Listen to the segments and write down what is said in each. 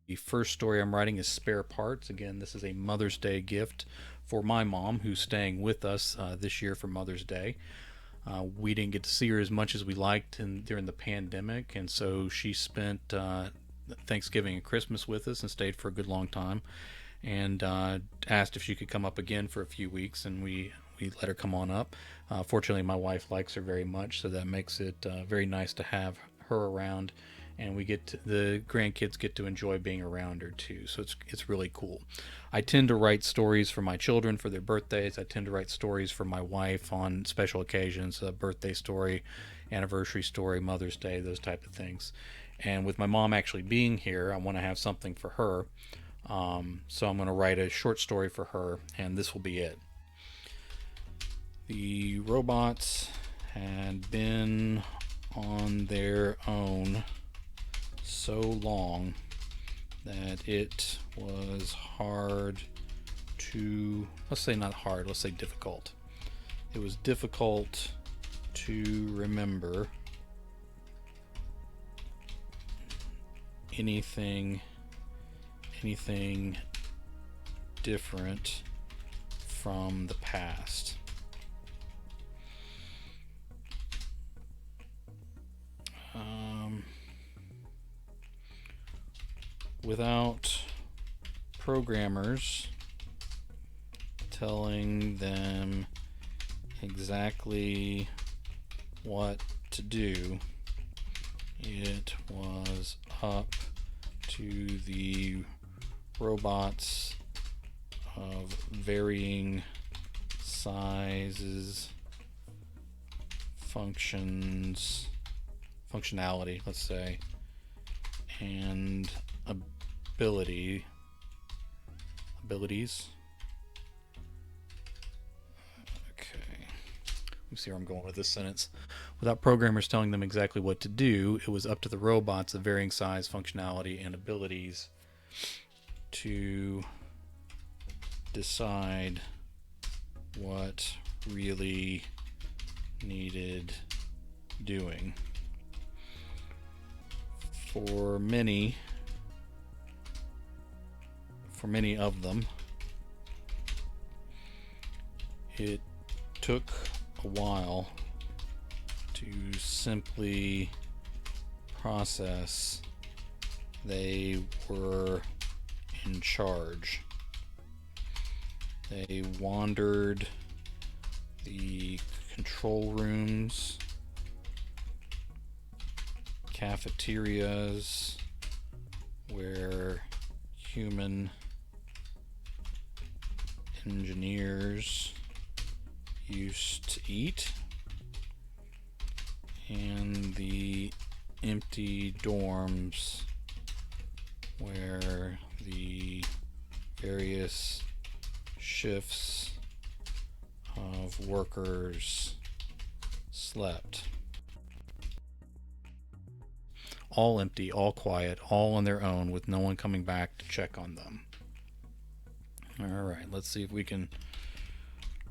The first story I'm writing is Spare Parts. Again, this is a Mother's Day gift for my mom, who's staying with us this year for Mother's Day. We didn't get to see her as much as we liked during the pandemic, and so she spent Thanksgiving and Christmas with us and stayed for a good long time. And asked if she could come up again for a few weeks, and we let her come on up. Fortunately, my wife likes her very much, so that makes it very nice to have her around, and the grandkids get to enjoy being around her too. So it's really cool. I tend to write stories for my children for their birthdays. I tend to write stories for my wife on special occasions, a birthday story, anniversary story, Mother's Day, those type of things. And with my mom actually being here, I want to have something for her. So I'm going to write a short story for her, and this will be it. The robots had been on their own so long that it was hard to, let's say not hard, let's say difficult. It was difficult to remember anything different from the past. Without programmers telling them exactly what to do, it was up to the robots of varying sizes, functionality, let's say, and abilities. Okay. Let me see where I'm going with this sentence. Without programmers telling them exactly what to do, it was up to the robots of varying size, functionality, and abilities to decide what really needed doing. For many of them, it took a while to simply process they were in charge. They wandered the control rooms, cafeterias where human engineers used to eat, and the empty dorms where the various shifts of workers slept. All empty, all quiet, all on their own, with no one coming back to check on them. Alright, let's see if we can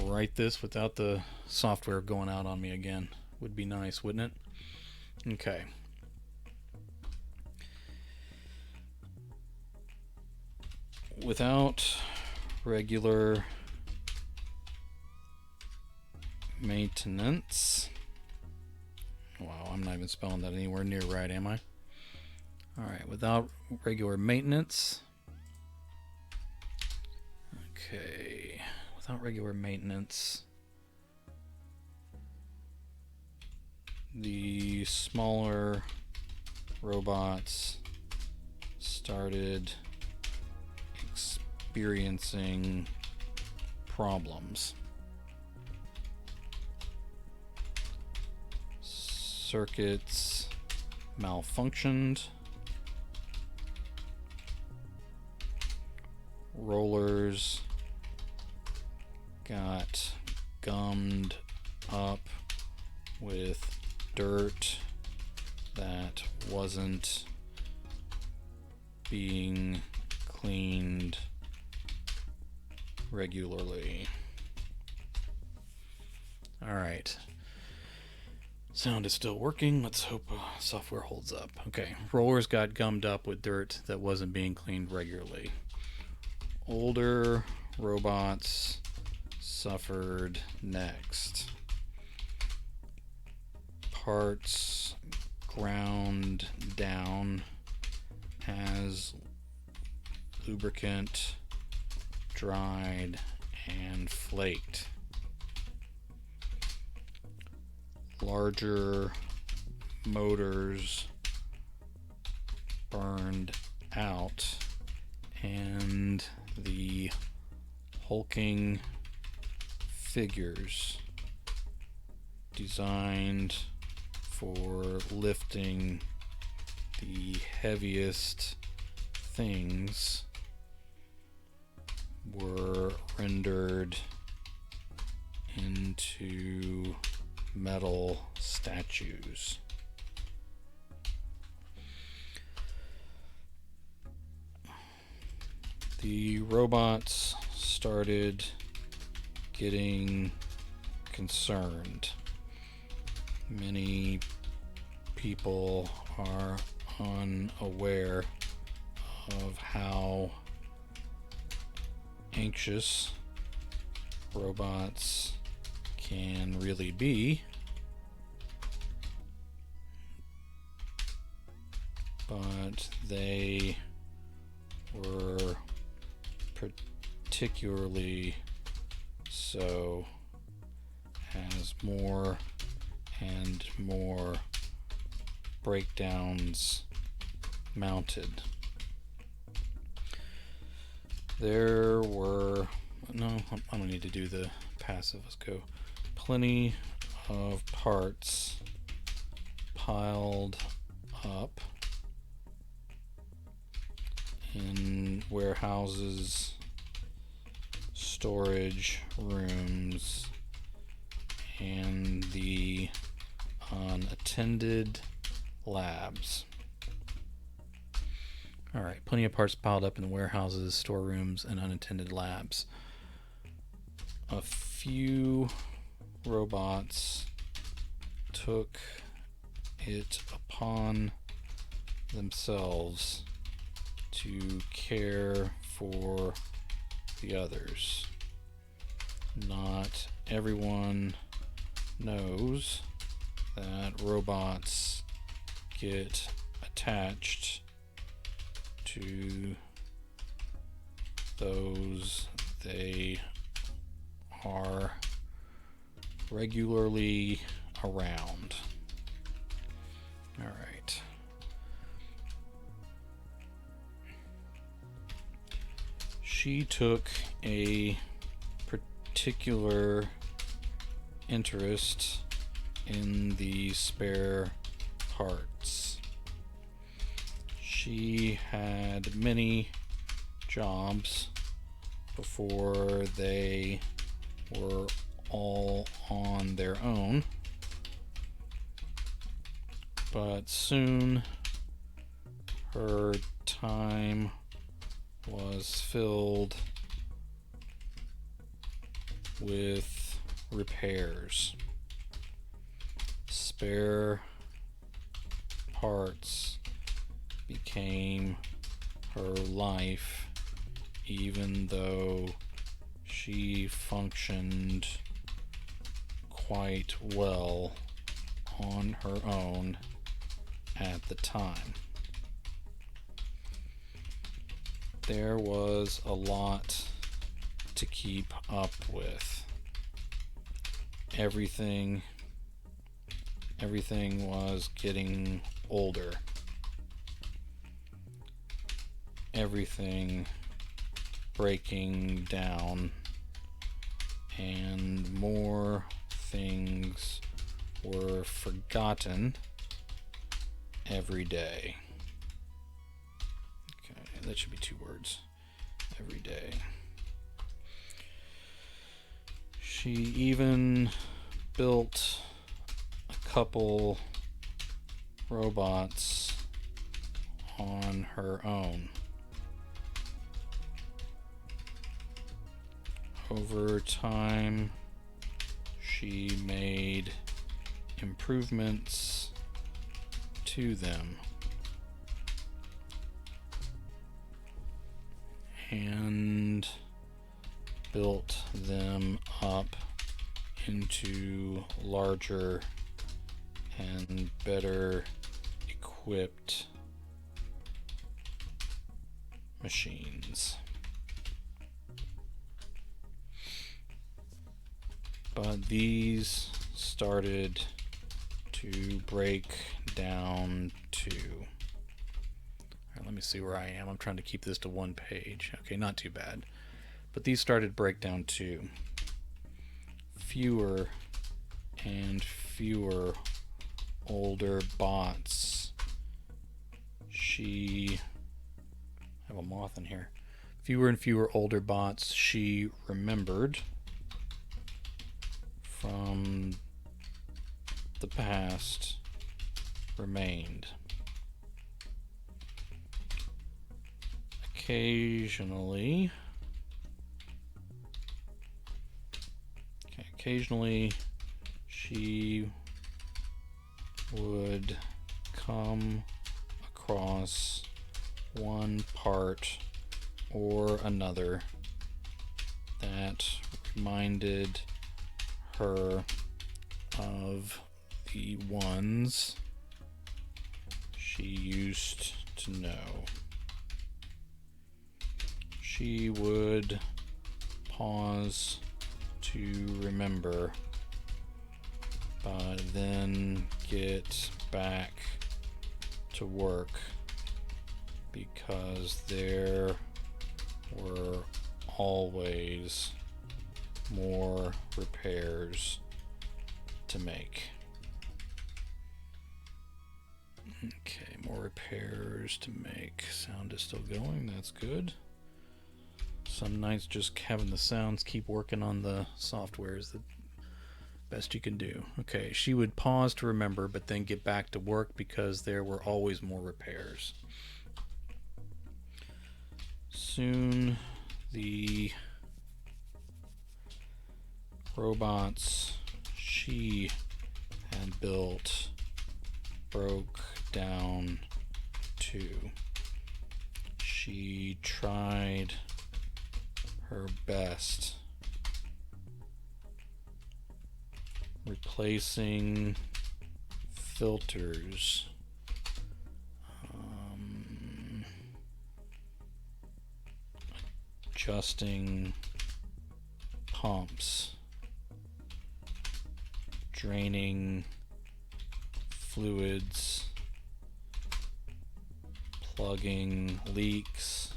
write this without the software going out on me again. Would be nice, wouldn't it? Okay. Without regular maintenance. Wow, I'm not even spelling that anywhere near right, am I? Alright, without regular maintenance. Okay, without regular maintenance, the smaller robots started experiencing problems. Circuits malfunctioned. Rollers got gummed up with dirt that wasn't being cleaned regularly. All right. Sound is still working. Let's hope software holds up. Okay, rollers got gummed up with dirt that wasn't being cleaned regularly. Older robots suffered next. Parts ground down as lubricant dried and flaked. Larger motors burned out, and the hulking figures designed for lifting the heaviest things were rendered into metal statues. The robots started getting concerned. Many people are unaware of how anxious robots can really be, but they were particularly so as more and more breakdowns mounted. There were, no, I don't need to do the passive, let's go. Plenty of parts piled up in warehouses, storage rooms, and the unattended labs. Alright, plenty of parts piled up in warehouses, storerooms, and unattended labs. A few robots took it upon themselves to care for the others. Not everyone knows that robots get attached to those they are regularly around. All right. She took a particular interest in the spare parts. She had many jobs before they were all on their own, but soon her time was filled with repairs. Spare parts became her life, even though she functioned quite well on her own at the time. There was a lot to keep up with. Everything was getting older. Everything breaking down, and more things were forgotten every day. Okay, that should be 2 words. Every day. She even built a couple robots on her own. Over time, she made improvements to them and built them up into larger and better equipped machines. But these started to break down too. All right, let me see where I am. I'm trying to keep this to one page. Okay, not too bad. But these started to break down too. Fewer and fewer older bots. I have a moth in here. Fewer and fewer older bots she remembered from the past remained. Occasionally she would come across one part or another that reminded her of the ones she used to know. She would pause to remember, but then get back to work because there were always more repairs to make. Okay, more repairs to make. Sound is still going, that's good. Some nights just having the sounds keep working on the software is the best you can do. Okay, she would pause to remember but then get back to work because there were always more repairs. Soon the robots she had built broke down too. She tried her best replacing filters, adjusting pumps, draining fluids, plugging leaks,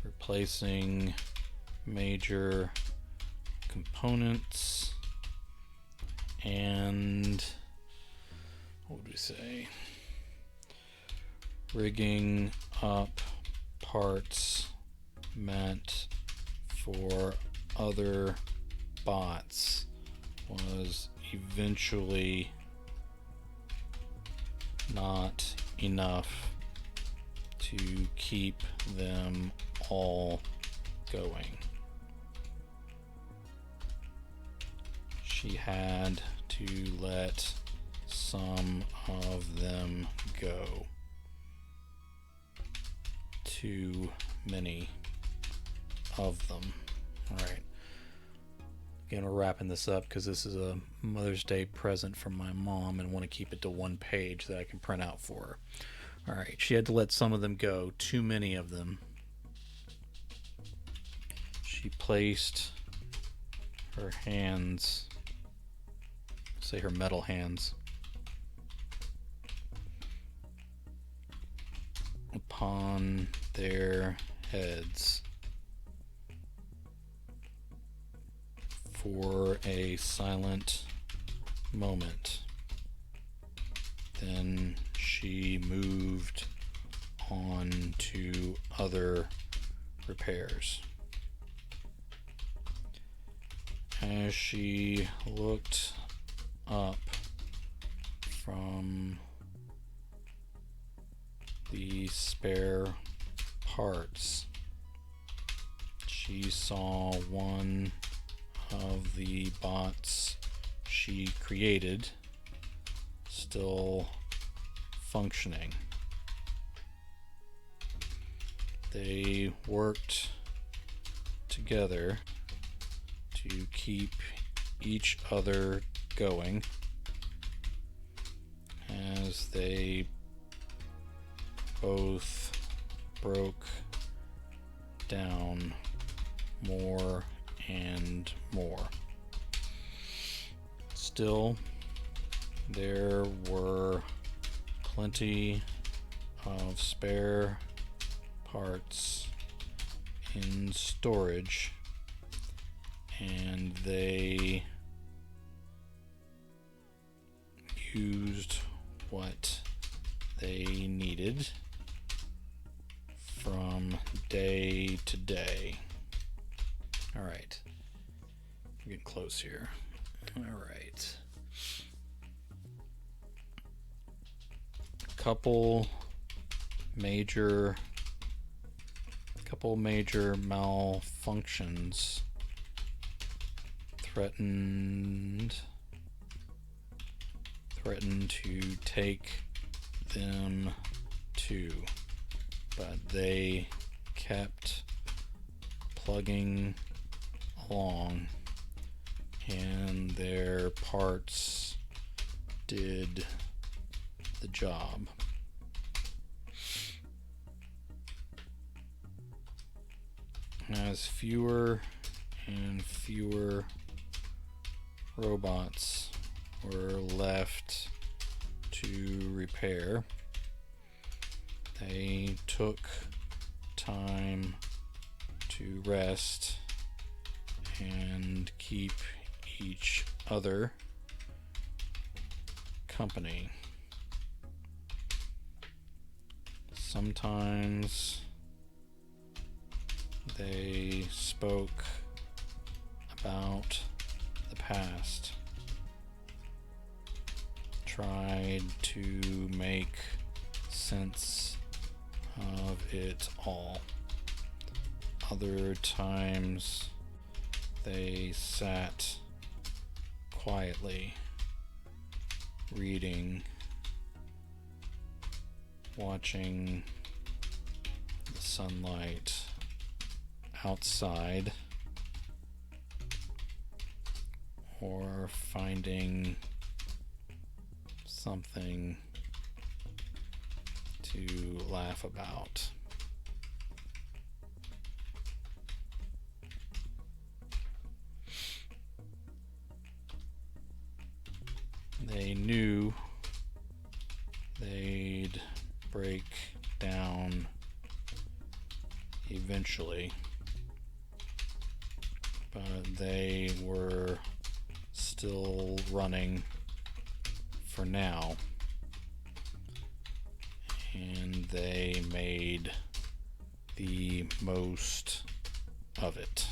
replacing major components, and what would we say? Rigging up parts meant for other bots was eventually not enough to keep them all going. She had to let some of them go. Too many of them. All right. Again, we're wrapping this up because this is a Mother's Day present from my mom and want to keep it to one page that I can print out for her. All right. She had to let some of them go. Too many of them. She placed her hands, say her metal hands, upon their heads for a silent moment. Then she moved on to other repairs. As she looked up from the spare parts, she saw one of the bots she created still functioning. They worked together to keep each other going as they both broke down more and more. Still, there were plenty of spare parts in storage, and they used what they needed from day to day. All right, we're getting close here. All right, couple major malfunctions threatened to take them too, but they kept plugging along, and their parts did the job. As fewer and fewer robots were left to repair, they took time to rest and keep each other company. Sometimes they spoke about the past, tried to make sense of it all. Other times they sat quietly, reading, watching the sunlight outside, or finding something to laugh about. They knew they'd break down eventually, but they were still running for now, and they made the most of it.